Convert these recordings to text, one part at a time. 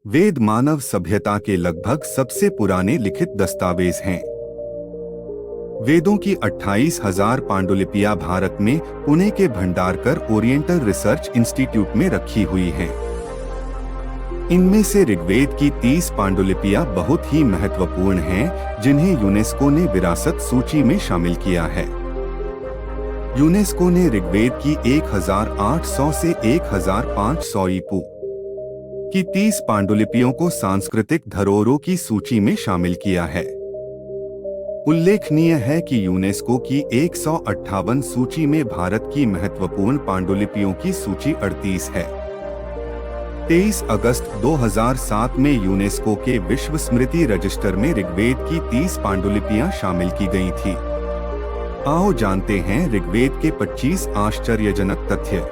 वेद मानव सभ्यता के लगभग सबसे पुराने लिखित दस्तावेज हैं। वेदों की 28,000 पांडुलिपियां भारत में पुणे के भंडारकर ओरिएंटल रिसर्च इंस्टीट्यूट में रखी हुई हैं। इनमें से ऋग्वेद की 30 पांडुलिपियां बहुत ही महत्वपूर्ण हैं, जिन्हें यूनेस्को ने विरासत सूची में शामिल किया है। यूनेस्को ने ऋग्वेद की 1800 से 1500 ईपू की 30 पांडुलिपियों को सांस्कृतिक धरोहरों की सूची में शामिल किया है। उल्लेखनीय है कि यूनेस्को की 158 सूची में भारत की महत्वपूर्ण पांडुलिपियों की सूची 38 है। 23 अगस्त 2007 में यूनेस्को के विश्व स्मृति रजिस्टर में ऋग्वेद की 30 पांडुलिपियां शामिल की गई थी। आओ जानते हैं ऋग्वेद के 25 आश्चर्यजनक तथ्य।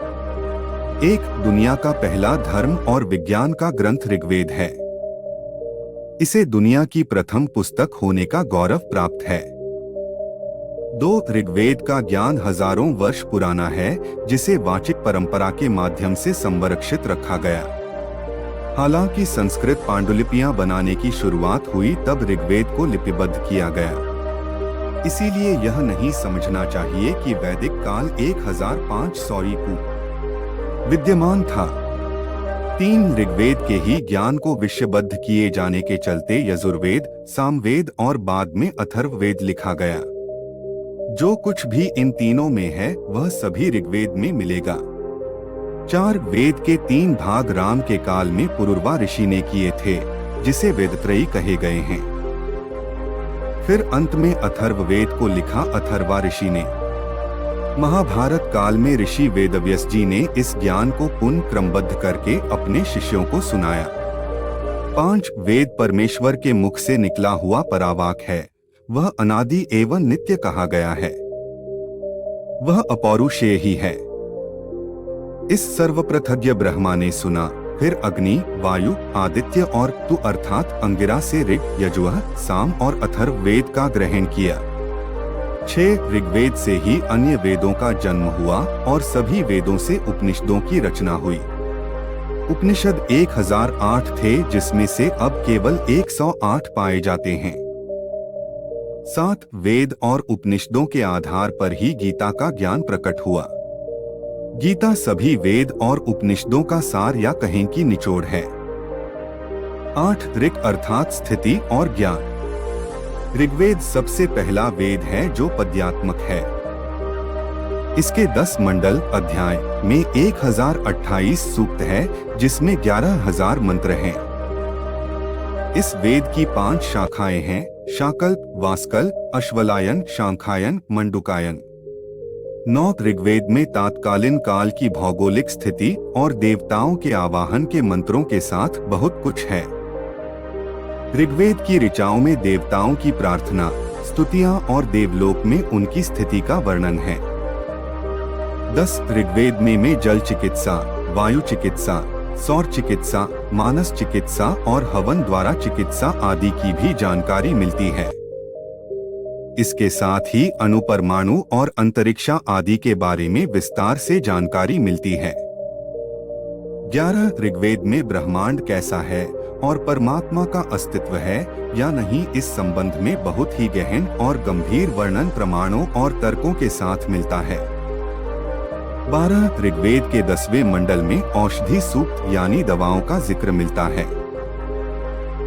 1. दुनिया का पहला धर्म और विज्ञान का ग्रंथ ऋग्वेद है। इसे दुनिया की प्रथम पुस्तक होने का गौरव प्राप्त है। 2. ऋग्वेद का ज्ञान हजारों वर्ष पुराना है, जिसे वाचिक परंपरा के माध्यम से संरक्षित रखा गया। हालांकि संस्कृत पांडुलिपियां बनाने की शुरुआत हुई तब ऋग्वेद को लिपिबद्ध किया गया। इसीलिए यह नहीं समझना चाहिए कि वैदिक काल 1500 ईपू विद्यमान था। 3. ऋग्वेद के ही ज्ञान को विषयबद्ध किए जाने के चलते यजुर्वेद, सामवेद और बाद में अथर्ववेद लिखा गया। जो कुछ भी इन तीनों में है वह सभी ऋग्वेद में मिलेगा। 4. वेद के 3 भाग राम के काल में पुरुरवा ऋषि ने किए थे, जिसे वेदत्रयी कहे गए हैं। फिर अंत में अथर्ववेद को लिखा अथर्वा ऋषि ने। महाभारत काल में ऋषि वेदव्यास जी ने इस ज्ञान को पुनः क्रमबद्ध करके अपने शिष्यों को सुनाया। 5. वेद परमेश्वर के मुख से निकला हुआ परावाक है। वह अनादि एवं नित्य कहा गया है। वह अपौरुषेय ही है। इस सर्वप्रथज्ञ ब्रह्मा ने सुना, फिर अग्नि, वायु, आदित्य और तु अर्थात अंगिरा से ऋग, यजुः, साम और अथर्व वेद का ग्रहण किया। 6. ऋग्वेद से ही अन्य वेदों का जन्म हुआ और सभी वेदों से उपनिषदों की रचना हुई। उपनिषद 1008 थे, जिसमें से अब केवल 108 पाए जाते हैं। 7. वेद और उपनिषदों के आधार पर ही गीता का ज्ञान प्रकट हुआ। गीता सभी वेद और उपनिषदों का सार या कहें कि निचोड़ है। 8. ऋक् अर्थात स्थिति और ज्ञान। ऋग्वेद सबसे पहला वेद है जो पद्यात्मक है। इसके 10 मंडल अध्याय में 1028 सूक्त है, जिसमें 11,000 मंत्र हैं। इस वेद की 5 शाखाएं हैं: शाकल्प, वास्कल, अश्वलायन, शांखायन, मंडुकायन। 9. ऋग्वेद में तात्कालीन काल की भौगोलिक स्थिति और देवताओं के आवाहन के मंत्रों के साथ बहुत कुछ है। ऋग्वेद की ऋचाओं में देवताओं की प्रार्थना, स्तुतियां और देवलोक में उनकी स्थिति का वर्णन है। 10. ऋग्वेद में जल चिकित्सा, वायु चिकित्सा, सौर चिकित्सा, मानस चिकित्सा और हवन द्वारा चिकित्सा आदि की भी जानकारी मिलती है। इसके साथ ही अणु, परमाणु और अंतरिक्षा आदि के बारे में विस्तार से जानकारी मिलती है। 11. ऋग्वेद में ब्रह्मांड कैसा है और परमात्मा का अस्तित्व है या नहीं, इस संबंध में बहुत ही गहन और गंभीर वर्णन प्रमाणों और तर्कों के साथ मिलता है। 12. ऋग्वेद के 10वें मंडल में औषधि सूक्त यानी दवाओं का जिक्र मिलता है।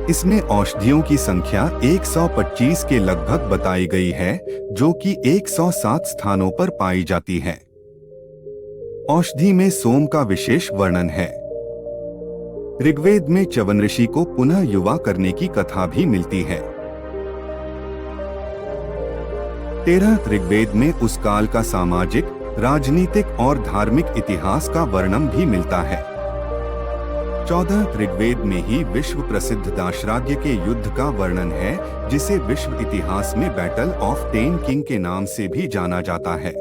इसमें औषधियों की संख्या 125 के लगभग बताई गई है, जो कि 107 स्थानों पर पाई जाती है। औषधि में सोम का विशेष वर्णन है। ऋग्वेद में च्यवन ऋषि को पुनः युवा करने की कथा भी मिलती है। 13. ऋग्वेद में उस काल का सामाजिक, राजनीतिक और धार्मिक इतिहास का वर्णन भी मिलता है। 14. ऋग्वेद में ही विश्व प्रसिद्ध दाशराग्य के युद्ध का वर्णन है, जिसे विश्व इतिहास में बैटल ऑफ 10 किंग के नाम से भी जाना जाता है।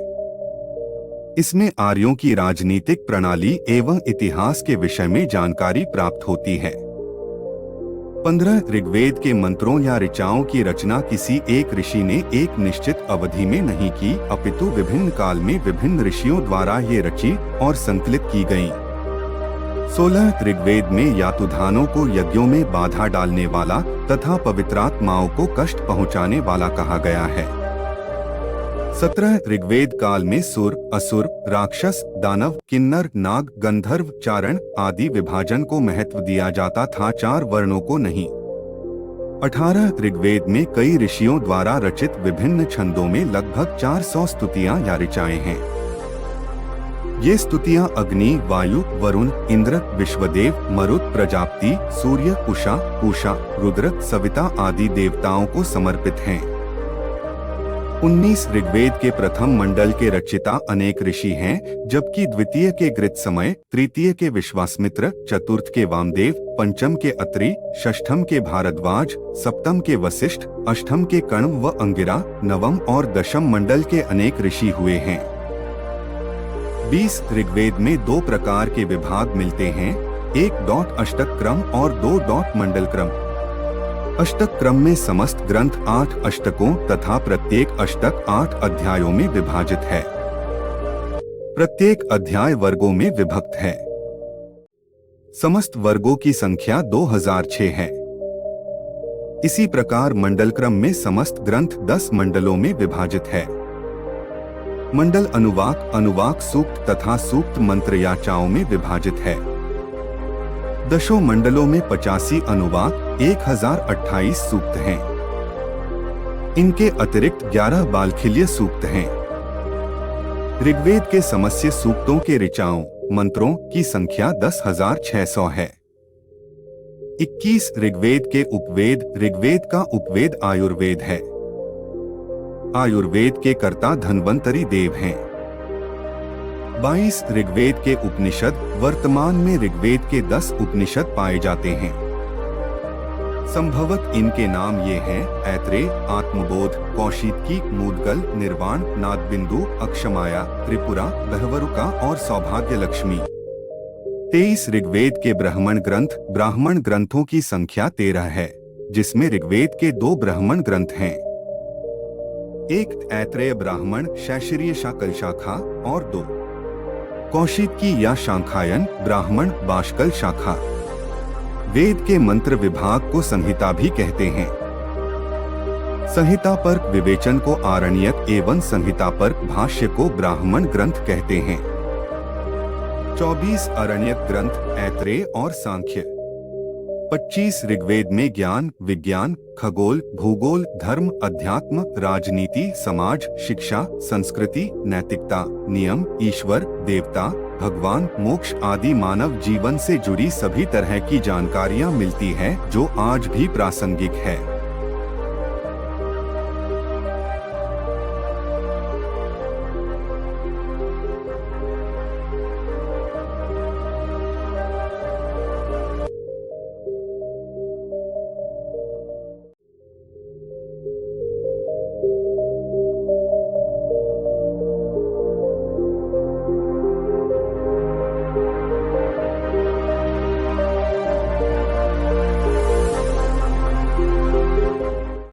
इसमें आर्यों की राजनीतिक प्रणाली एवं इतिहास के विषय में जानकारी प्राप्त होती है। 15. ऋग्वेद के मंत्रों या ऋचाओं की रचना किसी एक ऋषि ने एक निश्चित अवधि में नहीं की, अपितु विभिन्न काल में विभिन्न ऋषियों द्वारा ये रची और संकलित की गईं। 16 ऋग्वेद में यातुधानों को यज्ञों में बाधा डालने वाला तथा पवित्रात्माओं को कष्ट पहुंचाने वाला कहा गया है। 17 ऋग्वेद काल में सुर, असुर, राक्षस, दानव, किन्नर, नाग, गंधर्व, चारण आदि विभाजन को महत्व दिया जाता था, 4 वर्णों को नहीं। 18 ऋग्वेद में कई ऋषियों द्वारा रचित विभिन्न छंदों में लगभग 400 स्तुतियां या ऋचाएं हैं। ये स्तुतियां अग्नि, वायु, वरुण, इंद्र, विश्वदेव, मरुत, प्रजापति, सूर्य, उषा, पूषा, रुद्र, सविता आदि देवताओं को समर्पित हैं। 19 ऋग्वेद के प्रथम मंडल के रचिता अनेक ऋषि हैं, जबकि द्वितीय के गृत्समय, तृतीय के विश्वामित्र, चतुर्थ के वामदेव, पंचम के अत्रि, षष्ठम के भारद्वाज, सप्तम के वशिष्ठ, अष्टम के कण्व व अंगिरा, नवम और दशम मंडल के अनेक ऋषि हुए हैं। 20 ऋग्वेद में 2 प्रकार के विभाग मिलते हैं, 1 अष्टक क्रम और 2 मंडल क्रम। अष्टक क्रम में समस्त ग्रंथ 8 अष्टकों तथा प्रत्येक अष्टक 8 अध्यायों में विभाजित है। प्रत्येक अध्याय वर्गों में विभक्त है। समस्त वर्गों की संख्या 2006 है। इसी प्रकार मंडल क्रम में समस्त ग्रंथ 10 मंडलों में विभाजित है। मंडल अनुवाक, अनुवाक सूक्त तथा सूक्त मंत्र याचाओं में विभाजित है। दशों मंडलों में 85 अनुवाक, 1028 सूक्त हैं। इनके अतिरिक्त 11 बालखिल्य सूक्त हैं। ऋग्वेद के समस्त सूक्तों के ऋचाओं, मंत्रों की संख्या 10,600 है। 21 ऋग्वेद के उपवेद। ऋग्वेद का उपवेद आयुर्वेद है। आयुर्वेद के कर्ता धन्वंतरी देव हैं। 22 ऋग्वेद के उपनिषद। वर्तमान में ऋग्वेद के 10 उपनिषद पाए जाते हैं। संभवत इनके नाम ये हैं: ऐत्रेय, आत्मबोध, कौशिकी, मूदगल, निर्वाण, नादबिंदु, अक्षमाया, त्रिपुरा, बहवरुका और सौभाग्य लक्ष्मी। 23 ऋग्वेद के ब्राह्मण ग्रंथ। ब्राह्मण ग्रंथों की संख्या 13 है, जिसमें ऋग्वेद के 2 ब्राह्मण ग्रंथ हैं। 1 ऐत्रेय ब्राह्मण, शैशिरीय शाकल शाखा, और 2 कौशिकी या शांखायन ब्राह्मण, बाष्कल शाखा। वेद के मंत्र विभाग को संहिता भी कहते हैं। संहिता पर्क विवेचन को आरण्यक एवं संहिता पर्क भाष्य को ब्राह्मण ग्रंथ कहते हैं। 24 आरण्यक ग्रंथ ऐत्रेय और सांख्य। 25 ऋग्वेद में ज्ञान, विज्ञान, खगोल, भूगोल, धर्म, अध्यात्म, राजनीति, समाज, शिक्षा, संस्कृति, नैतिकता, नियम, ईश्वर, देवता, भगवान, मोक्ष आदि मानव जीवन से जुड़ी सभी तरह की जानकारियां मिलती है, जो आज भी प्रासंगिक है।